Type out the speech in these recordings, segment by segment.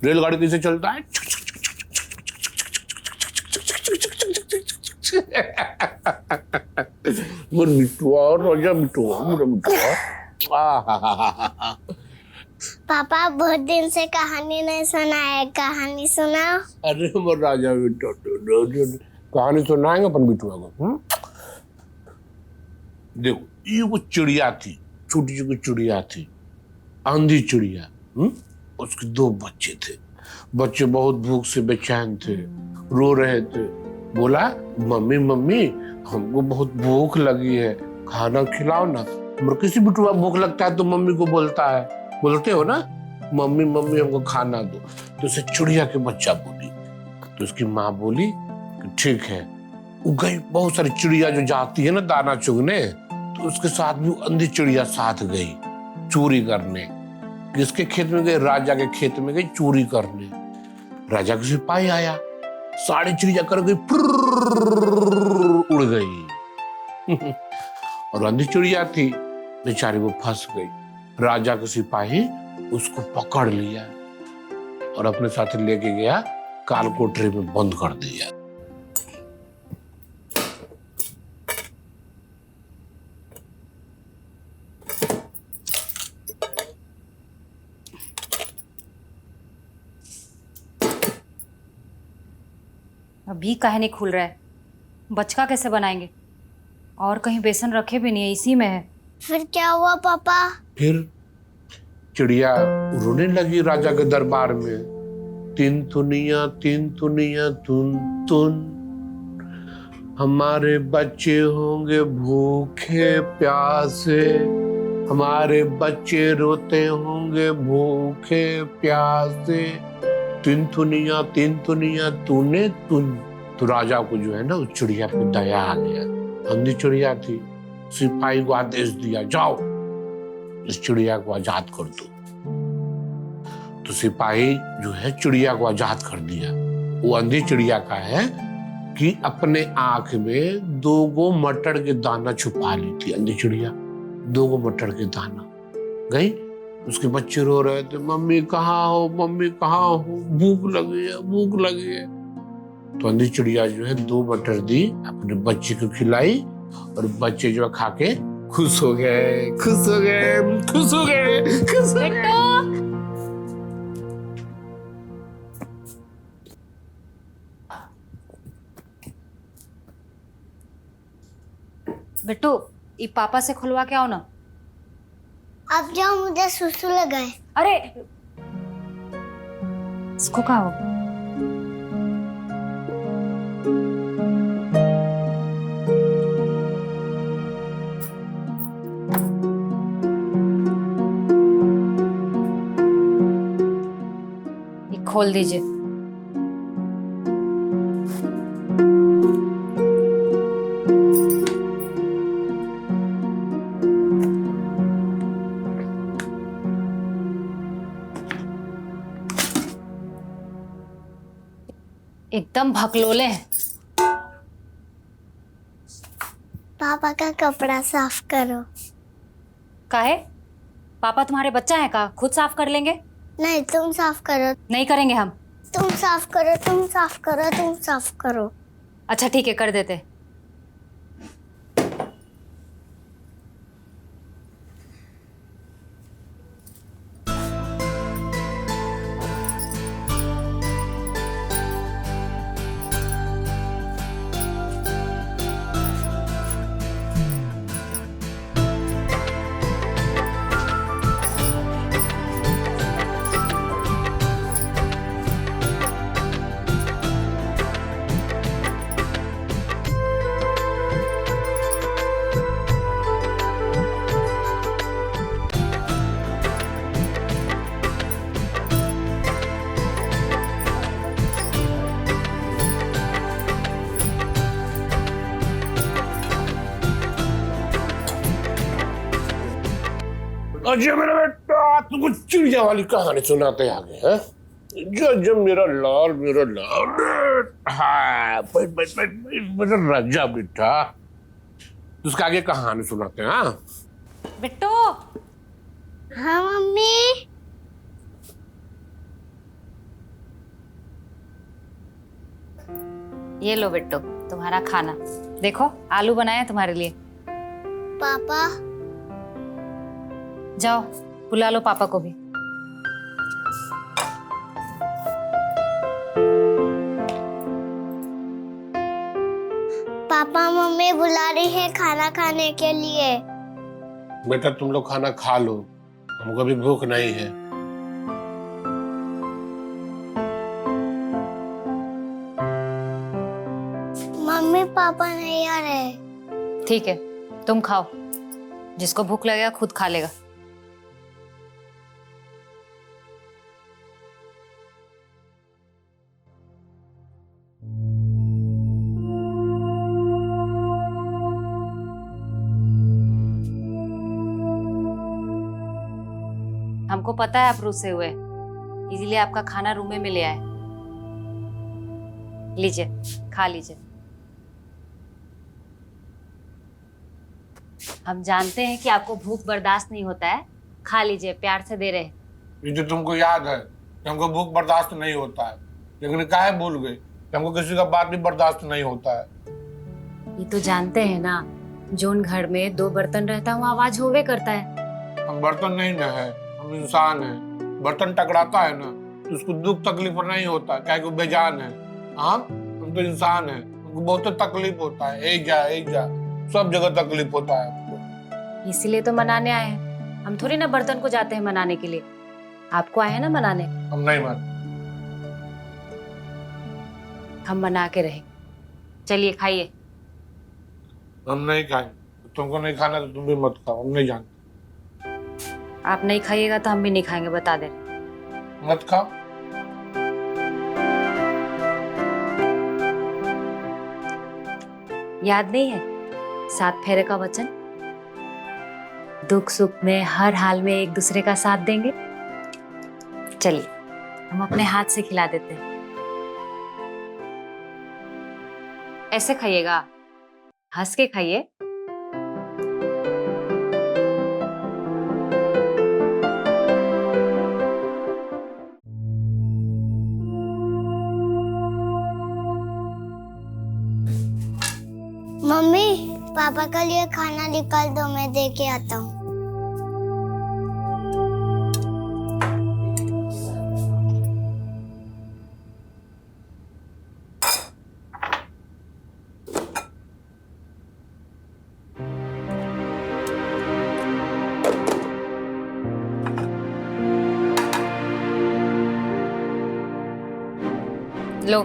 रेलगाड़ी कैसे चलता है? मेरा बिट्टुआ, राजा बिट्टुआ, मेरा बिट्टुआ। पापा बहुत दिन से कहानी नहीं सुना है, कहानी सुनाओ। अरे मेरा राजा बिट्टुआ, कहानी सुनाएंगे अपन बिट्टुआ को। देखो, ये वो चिड़िया थी, छोटी सी चिड़िया थी, आंधी चिड़िया। उसके 2 बच्चे थे। बच्चे बहुत भूख से बेचैन थे, रो रहे थे। बोला, मम्मी मम्मी हमको बहुत भूख लगी है, खाना खिलाओ ना। किसी बिट्टुआ भूख लगता है तो मम्मी को बोलता है, बोलते हो ना, मम्मी मम्मी हमको खाना दो। तो उसे चिड़िया के बच्चा बोली। तो उसकी माँ बोली कि ठीक है। वो गई, बहुत सारी चिड़िया जो जाती है ना दाना चुगने, तो उसके साथ भी अंधी चिड़िया साथ गई चोरी करने। किसके खेत में गई? राजा के खेत में गई चोरी करने। राजा का सिपाही आया, सारी चिड़िया कर गई, उड़ गई। और अंधी चिड़िया थी, बेचारी वो फंस गई। राजा के सिपाही उसको पकड़ लिया और अपने साथ लेके गया, काल कोठरी में बंद कर दिया। अभी काहे नहीं खुल रहा है? बचका कैसे बनाएंगे? और कहीं बेसन रखे भी नहीं है, इसी में है। फिर क्या हुआ पापा? फिर चिड़िया रोने लगी राजा के दरबार में। 3 दुनिया 3 दुनिया तुन तुन, हमारे बच्चे होंगे भूखे प्यासे, हमारे बच्चे रोते होंगे भूखे प्यासे। 3 दुनिया तूने तुन। तो राजा को जो है ना, उस चिड़िया पे दया आ गया। अंधी चिड़िया थी, सिपाही को आदेश दिया, जाओ इस चिड़िया को आजाद कर दो। तो सिपाही जो है चिड़िया को आजाद कर दिया। वो अंधी चिड़िया का है कि अपने आंख में 2 मटर के दाना छुपा ली थी अंधी चिड़िया। 2 मटर के दाना गई, उसके बच्चे रो रहे थे, मम्मी कहाँ हो, मम्मी कहाँ हो, भूख लगी है, भूख लगी है। तो अंधी चिड़िया जो है 2 मटर दी, अपने बच्चे को खिलाई, और बच्चे जो है खा के खुश हो गए, खुश हो गए, खुश हो गए, खुश हो गए। बिट्टू, ये पापा से खुलवा के आओ ना। अब जाओ, मुझे सुसु लगा है। अरे इसको कहा हो? ये खोल दीजिए। एकदम भकलोले हैं। पापा का कपड़ा साफ करो। काहे? पापा तुम्हारे बच्चा है का? खुद साफ कर लेंगे। नहीं, तुम साफ करो। नहीं करेंगे हम। तुम साफ करो, तुम साफ करो, तुम साफ करो। अच्छा ठीक है, कर देते। अजय मेरा बेटा, तुमको चिड़िया वाली कहानी सुनाते आगे हैं। जो मेरा लाल, मेरा लाल, हाँ बैठ बैठ बैठ बैठ, मेरा राजा बेटा। उसके आगे कहानी सुनाते हैं। हाँ बिट्टू। हाँ मम्मी। ये लो बिट्टू तुम्हारा खाना। देखो आलू बनाया है तुम्हारे लिए। पापा जाओ बुला लो पापा को भी। पापा मम्मी बुला रही है खाना खाने के लिए। बेटा तुम लोग खाना खा लो, हमको भी भूख नहीं है। मम्मी पापा नहीं आ रहे। ठीक है तुम खाओ, जिसको भूख लगेगा खुद खा लेगा। हमको पता है आप रुसे हुए, इसीलिए आपका खाना रूम में ले आए। लीजिए खा लीजिए। हम जानते हैं कि आपको भूख बर्दाश्त नहीं होता है, खा लीजिए, प्यार से दे रहे हैं। ये तो तुमको याद है कि हमको भूख बर्दाश्त नहीं होता है, लेकिन काहे भूल गए कि हमको किसी का बात भी बर्दाश्त नहीं होता है। ये तो जानते हैं ना, जोन घर में 2 बर्तन रहता है वो आवाज होवे करता है। हम बर्तन नहीं न है, हम इंसान हैं। बर्तन टकराता है ना तो उसको दुख तकलीफ नहीं होता, क्या वो बेजान है। हाँ हम तो इंसान हैं, हमको बहुत तकलीफ होता है। एक जा सब जगह तकलीफ होता है हमको। इसीलिए तो मनाने आए हैं। हम थोड़ी ना बर्तन को जाते हैं मनाने के लिए, आपको आए हैं ना मनाने। हम नहीं मान। हम मना के रहे। चलिए खाइए। हम नहीं खाएंगे। तुमको नहीं खाना तो तुम भी मत खाओ, हम नहीं जानते। आप नहीं खाइएगा तो हम भी नहीं खाएंगे, बता दे। मत खाओ। याद नहीं है 7 फेरे का वचन? दुख सुख में हर हाल में एक दूसरे का साथ देंगे। चलिए हम अपने हाथ से खिला देते हैं। ऐसे खाइएगा, हंस के खाइए। मम्मी पापा के लिए खाना निकाल दो, मैं दे के आता हूँ। लो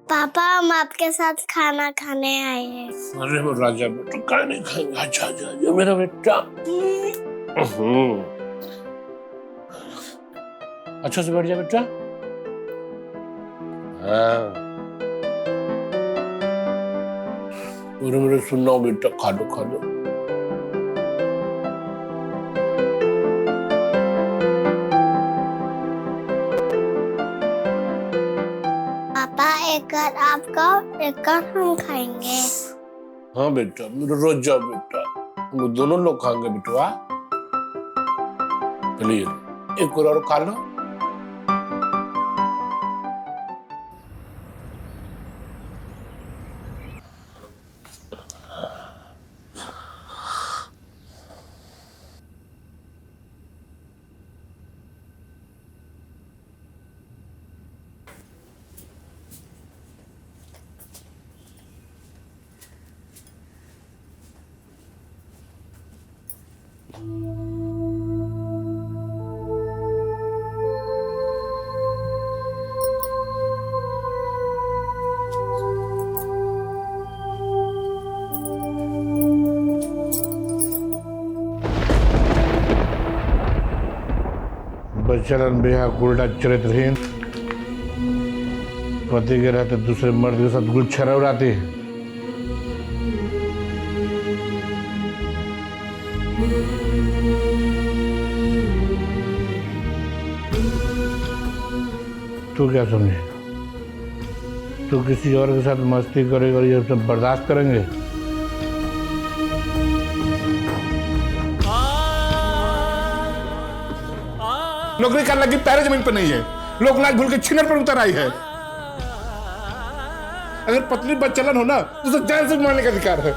पापा हम आपके साथ खाना खाने आए हैं। अरे वो राजा बेटा क्या नहीं खाएंगे। अच्छा अच्छा मेरा बेटा। अच्छा से बैठ जा बेटा। हाँ मेरे सुनना बेटा, खा लो खा लो। पापा एक कर आपका, एक कर हम खाएंगे। हाँ बेटा मेरा रोज जाओ बेटा, हम दोनों लोग खाएंगे बेटवा। चलिए एक और खा लो। बचलन बेहद उल्टा चरित्रहीन, पति के रहते दूसरे मर्द के साथ गुलछरा उड़ाती है। तू क्या समझे? तू किसी और के साथ मस्ती करेगा और ये सब बर्दाश्त करेंगे? नौकरी करने लगी पैर जमीन पर नहीं है, लोक लाज भूल के छिनर पर उतर आई है। अगर पत्नी बच्चलन हो ना तो उसे जान से मारने का अधिकार है।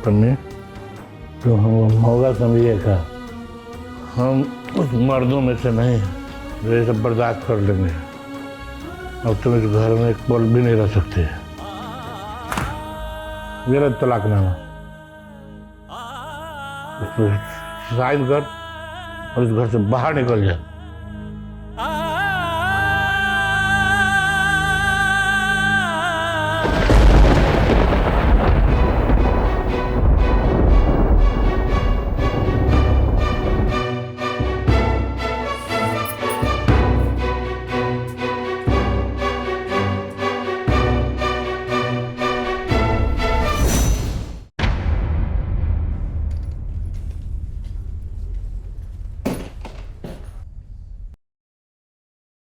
पन्नी तो हम होगा समझिएगा, हम उस मर्दों में से नहीं जो ये सब बर्दाश्त कर लेंगे। अब तुम इस घर में एक पल भी नहीं रह सकते। मेरा तलाकनामा इस पर साइन कर और इस घर से बाहर निकल जा।